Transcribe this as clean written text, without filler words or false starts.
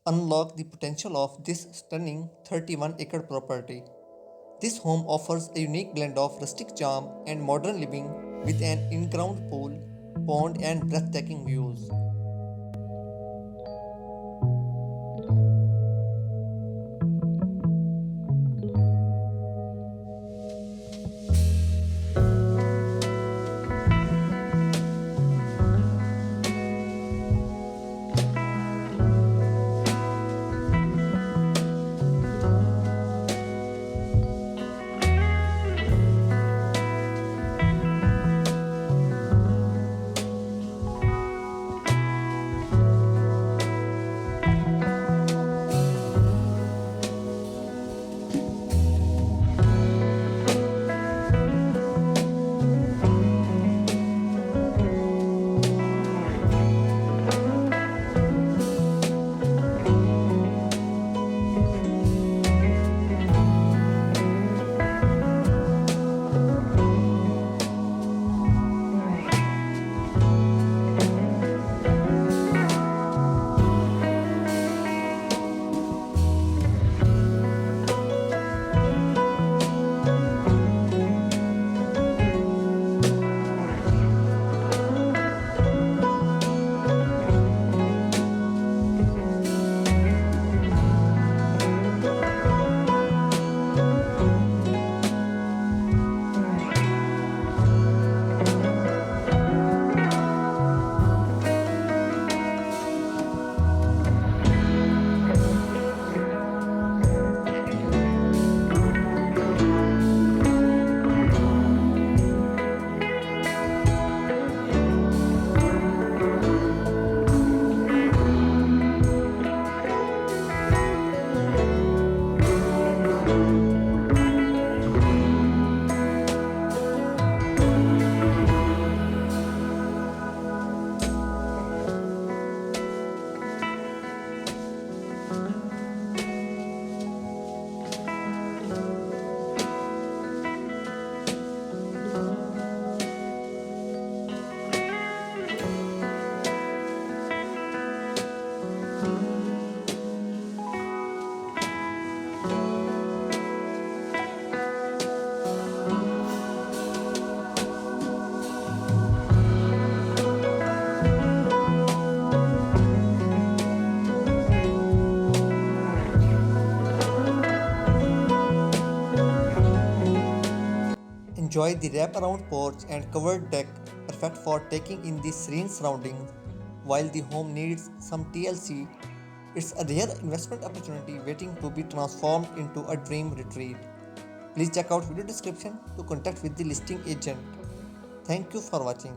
unlock the potential of this stunning 31-acre property. This home offers a unique blend of rustic charm and modern living with an in-ground pool, pond, and breathtaking views. Enjoy the wraparound porch and covered deck, perfect for taking in the serene surroundings. While the home needs some TLC, it's a rare investment opportunity waiting to be transformed into a dream retreat. Please check out video description to contact with the listing agent. Thank you for watching.